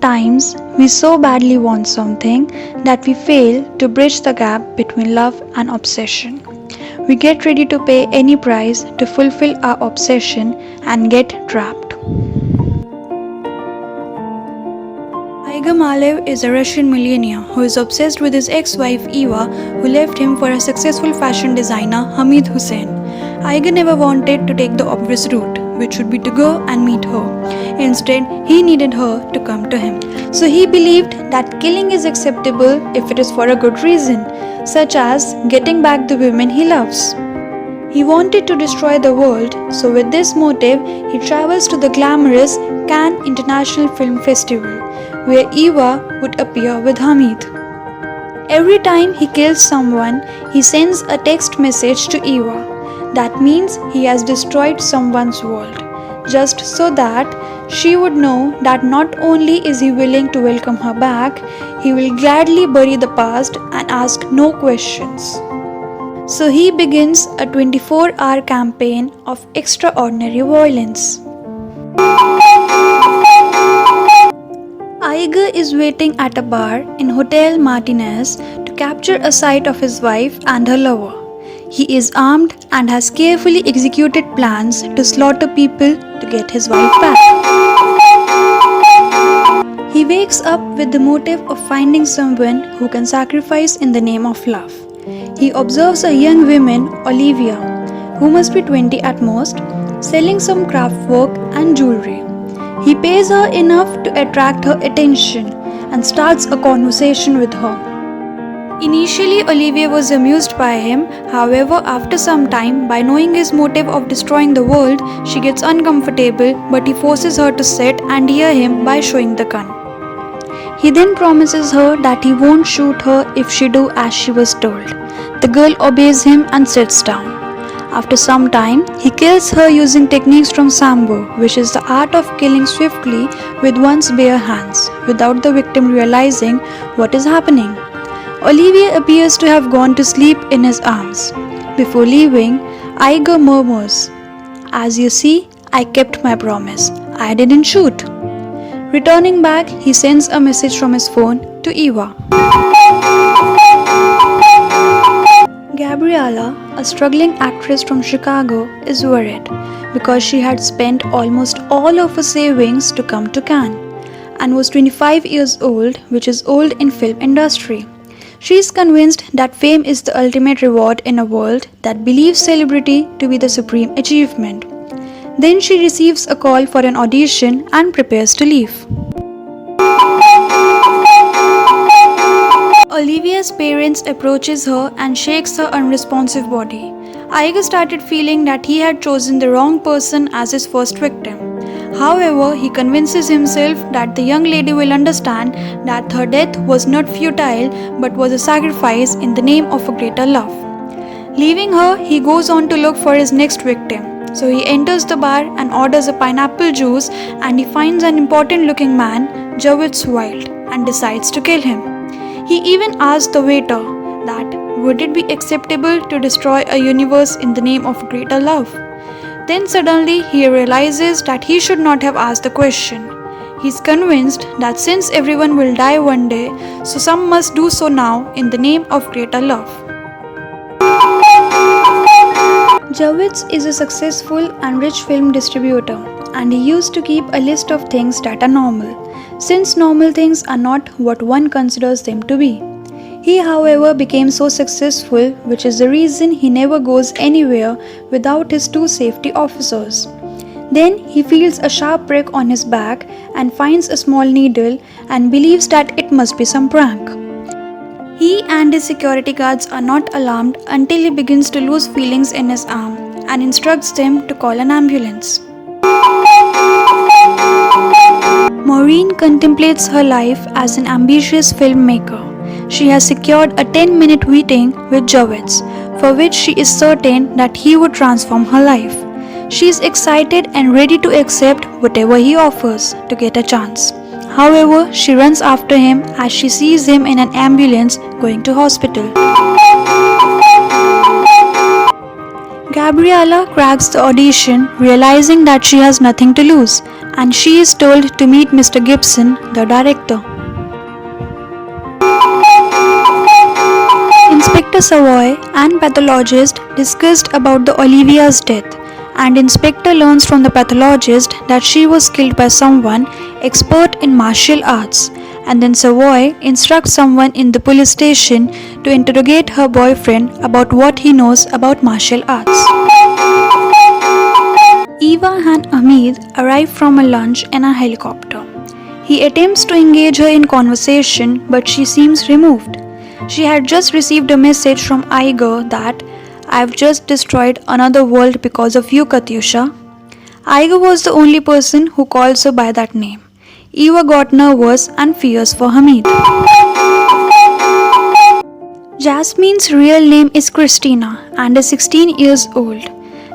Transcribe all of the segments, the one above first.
Sometimes we so badly want something that we fail to bridge the gap between love and obsession. We get ready to pay any price to fulfill our obsession and get trapped. Igor Malev is a Russian millionaire who is obsessed with his ex-wife Eva, who left him for a successful fashion designer Hamid Hussein. Igor never wanted to take the obvious route, which would be to go and meet her. Instead, he needed her to come to him. So he believed that killing is acceptable if it is for a good reason, such as getting back the women he loves. He wanted to destroy the world, so with this motive, he travels to the glamorous Cannes International Film Festival, where Eva would appear with Hamid. Every time he kills someone, he sends a text message to Eva. That means he has destroyed someone's world, just so that she would know that not only is he willing to welcome her back, he will gladly bury the past and ask no questions. So he begins a 24-hour campaign of extraordinary violence. Igor is waiting at a bar in Hotel Martinez to capture a sight of his wife and her lover. He is armed and has carefully executed plans to slaughter people to get his wife back. He wakes up with the motive of finding someone who can sacrifice in the name of love. He observes a young woman, Olivia, who must be 20 at most, selling some craft work and jewelry. He pays her enough to attract her attention and starts a conversation with her. Initially, Olivia was amused by him. However, after some time, by knowing his motive of destroying the world, she gets uncomfortable, but he forces her to sit and hear him by showing the gun. He then promises her that he won't shoot her if she do as she was told. The girl obeys him and sits down. After some time, he kills her using techniques from Sambo, which is the art of killing swiftly with one's bare hands, without the victim realizing what is happening. Olivia appears to have gone to sleep in his arms. Before leaving, Igor murmurs, "As you see, I kept my promise. I didn't shoot." Returning back, he sends a message from his phone to Eva. Gabriella, a struggling actress from Chicago, is worried because she had spent almost all of her savings to come to Cannes and was 25 years old, which is old in film industry. She is convinced that fame is the ultimate reward in a world that believes celebrity to be the supreme achievement. Then she receives a call for an audition and prepares to leave. Olivia's parents approaches her and shakes her unresponsive body. Igor started feeling that he had chosen the wrong person as his first victim. However, he convinces himself that the young lady will understand that her death was not futile but was a sacrifice in the name of a greater love. Leaving her, he goes on to look for his next victim. So he enters the bar and orders a pineapple juice, and he finds an important looking man, Javits Wild, and decides to kill him. He even asks the waiter that would it be acceptable to destroy a universe in the name of greater love. Then suddenly he realizes that he should not have asked the question. He's convinced that since everyone will die one day, so some must do so now in the name of greater love. Javits is a successful and rich film distributor, and he used to keep a list of things that are normal, since normal things are not what one considers them to be. He, however, became so successful, which is the reason he never goes anywhere without his 2 safety officers. Then he feels a sharp prick on his back and finds a small needle and believes that it must be some prank. He and his security guards are not alarmed until he begins to lose feelings in his arm and instructs them to call an ambulance. Maureen contemplates her life as an ambitious filmmaker. She has secured a 10-minute meeting with Javits, for which she is certain that he would transform her life. She is excited and ready to accept whatever he offers to get a chance. However, she runs after him as she sees him in an ambulance going to hospital. Gabriella cracks the audition, realizing that she has nothing to lose, and she is told to meet Mr. Gibson, the director. Inspector Savoy and pathologist discussed about the Olivia's death, and Inspector learns from the pathologist that she was killed by someone expert in martial arts, and then Savoy instructs someone in the police station to interrogate her boyfriend about what he knows about martial arts. Eva and Hamid arrive from a lunch in a helicopter. He attempts to engage her in conversation, but she seems removed. She had just received a message from Iger that I've just destroyed another world because of you, Katyusha. Iger was the only person who calls her by that name. Eva got nervous and fierce for Hamid. Jasmine's real name is Christina and is 16 years old.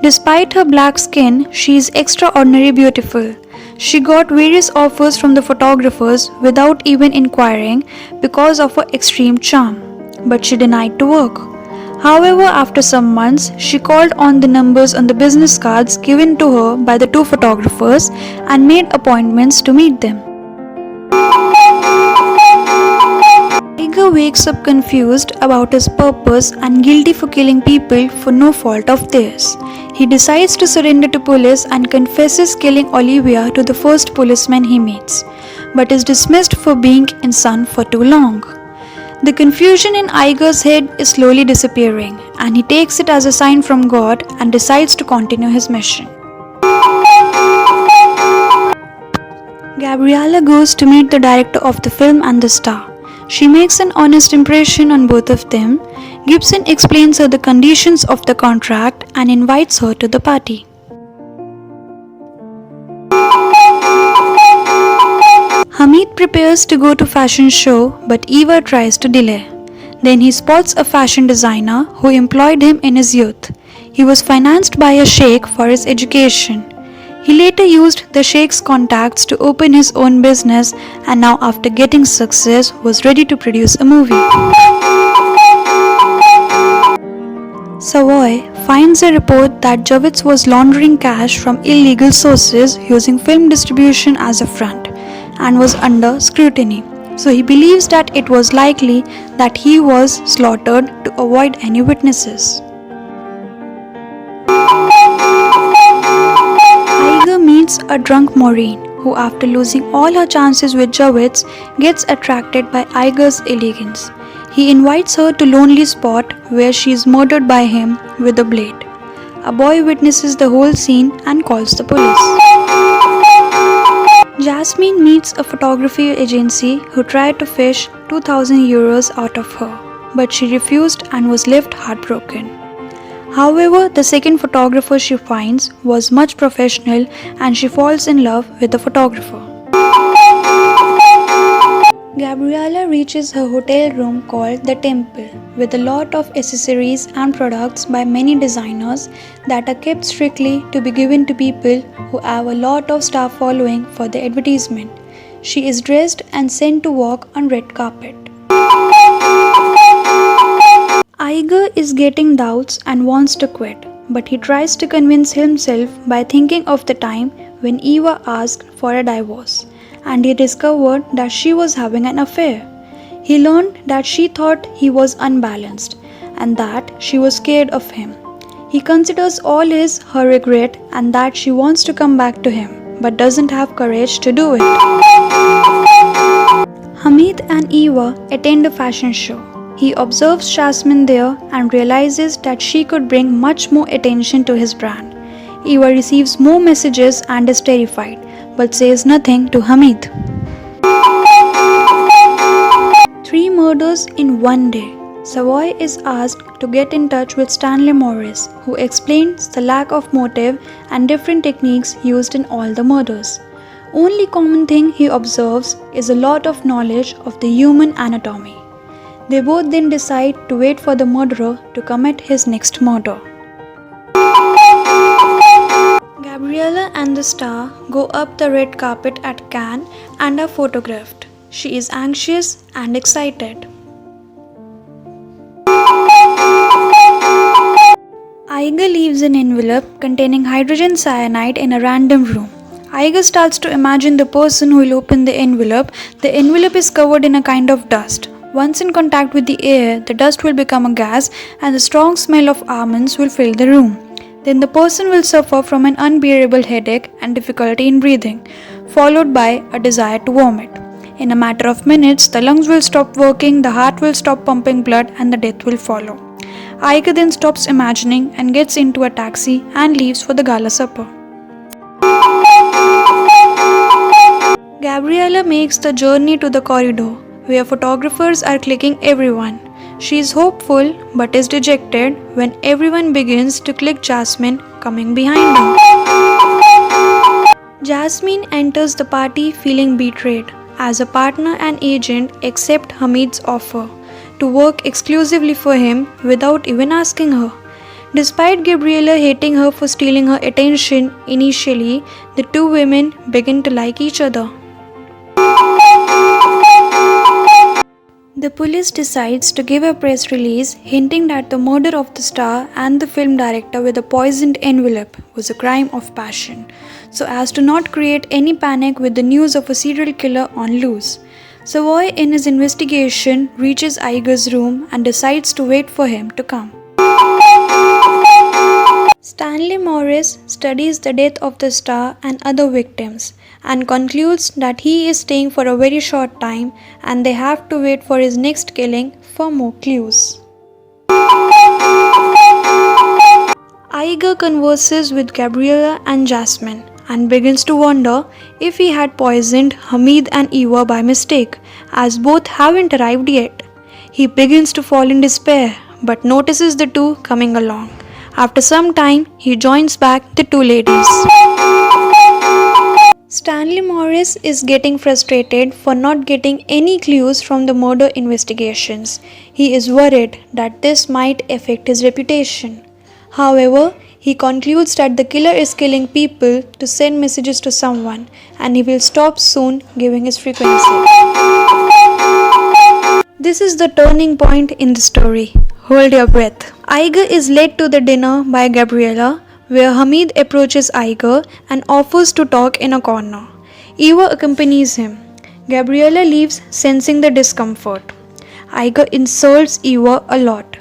Despite her black skin, she is extraordinarily beautiful. She got various offers from the photographers without even inquiring because of her extreme charm, but she denied to work. However, after some months, she called on the numbers on the business cards given to her by the two photographers and made appointments to meet them. Iger wakes up confused about his purpose and guilty for killing people for no fault of theirs. He decides to surrender to police and confesses killing Olivia to the first policeman he meets, but is dismissed for being in sun for too long. The confusion in Iger's head is slowly disappearing, and he takes it as a sign from God and decides to continue his mission. Gabriella goes to meet the director of the film and the star. She makes an honest impression on both of them. Gibson explains her the conditions of the contract and invites her to the party. Hamid prepares to go to fashion show, but Eva tries to delay. Then he spots a fashion designer who employed him in his youth. He was financed by a sheikh for his education. He later used the sheikh's contacts to open his own business, and now after getting success was ready to produce a movie. Savoy finds a report that Javits was laundering cash from illegal sources using film distribution as a front and was under scrutiny. So he believes that it was likely that he was slaughtered to avoid any witnesses. Iger meets a drunk Maureen, who after losing all her chances with Javits gets attracted by Iger's elegance. He invites her to lonely spot where she is murdered by him with a blade. A boy witnesses the whole scene and calls the police. Jasmine meets a photography agency who tried to fish 2,000 euros out of her, but she refused and was left heartbroken. However, the second photographer she finds was much professional and she falls in love with the photographer. Gabriella reaches her hotel room called The Temple with a lot of accessories and products by many designers that are kept strictly to be given to people who have a lot of star following for the advertisement. She is dressed and sent to walk on red carpet. Iger is getting doubts and wants to quit, but he tries to convince himself by thinking of the time when Eva asked for a divorce, and he discovered that she was having an affair. He learned that she thought he was unbalanced and that she was scared of him. He considers all her regret and that she wants to come back to him but doesn't have courage to do it. Hamid and Eva attend a fashion show. He observes Jasmine there and realizes that she could bring much more attention to his brand. Eva receives more messages and is terrified, but says nothing to Hamid. 3 murders in one day. Savoy is asked to get in touch with Stanley Morris, who explains the lack of motive and different techniques used in all the murders. Only common thing he observes is a lot of knowledge of the human anatomy. They both then decide to wait for the murderer to commit his next murder. Gabriella and the star go up the red carpet at Cannes and are photographed. She is anxious and excited. Iger leaves an envelope containing hydrogen cyanide in a random room. Iger starts to imagine the person who will open the envelope. The envelope is covered in a kind of dust. Once in contact with the air, the dust will become a gas and the strong smell of almonds will fill the room. Then the person will suffer from an unbearable headache and difficulty in breathing, followed by a desire to vomit. In a matter of minutes, the lungs will stop working, the heart will stop pumping blood, and the death will follow. Iger then stops imagining and gets into a taxi and leaves for the gala supper. Gabriella makes the journey to the corridor, where photographers are clicking everyone. She is hopeful but is dejected when everyone begins to click Jasmine coming behind her. Jasmine enters the party feeling betrayed, as a partner and agent accept Hamid's offer to work exclusively for him without even asking her. Despite Gabriella hating her for stealing her attention initially, the two women begin to like each other. The police decides to give a press release hinting that the murder of the star and the film director with a poisoned envelope was a crime of passion, so as to not create any panic with the news of a serial killer on loose. Savoy in his investigation reaches Iger's room and decides to wait for him to come. Stanley Morris studies the death of the star and other victims and concludes that he is staying for a very short time and they have to wait for his next killing for more clues. Iger converses with Gabriella and Jasmine and begins to wonder if he had poisoned Hamid and Eva by mistake, as both haven't arrived yet. He begins to fall in despair but notices the two coming along. After some time, he joins back the two ladies. Stanley Morris is getting frustrated for not getting any clues from the murder investigations. He is worried that this might affect his reputation. However, he concludes that the killer is killing people to send messages to someone and he will stop soon giving his frequency. This is the turning point in the story. Hold your breath. Iger is led to the dinner by Gabriella, where Hamid approaches Iger and offers to talk in a corner. Eva accompanies him. Gabriella leaves, sensing the discomfort. Iger insults Eva a lot.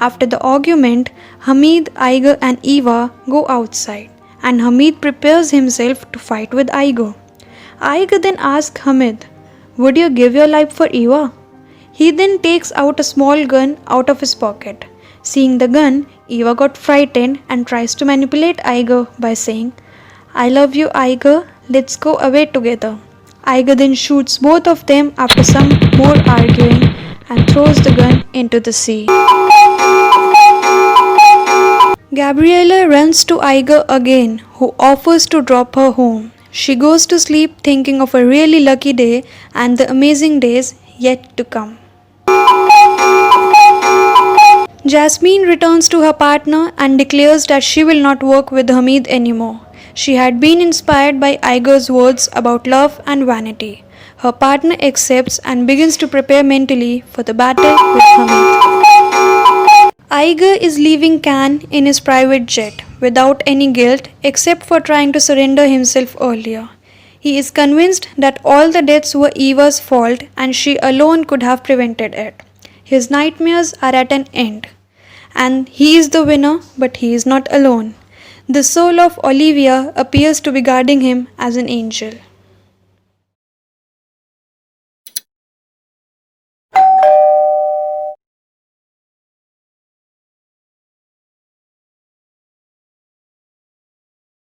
After the argument, Hamid, Iger and Eva go outside and Hamid prepares himself to fight with Iger. Iger then asks Hamid, "Would you give your life for Eva?" He then takes out a small gun out of his pocket. Seeing the gun, Eva got frightened and tries to manipulate Iger by saying, "I love you, Iger, let's go away together." Iger then shoots both of them after some more arguing and throws the gun into the sea. Gabriella runs to Iger again, who offers to drop her home. She goes to sleep thinking of a really lucky day and the amazing days yet to come. Jasmine returns to her partner and declares that she will not work with Hamid anymore. She had been inspired by Iger's words about love and vanity. Her partner accepts and begins to prepare mentally for the battle with Hamid. Iger is leaving Cannes in his private jet without any guilt except for trying to surrender himself earlier. He is convinced that all the deaths were Eva's fault and she alone could have prevented it. His nightmares are at an end. And he is the winner, but he is not alone. The soul of Olivia appears to be guarding him as an angel.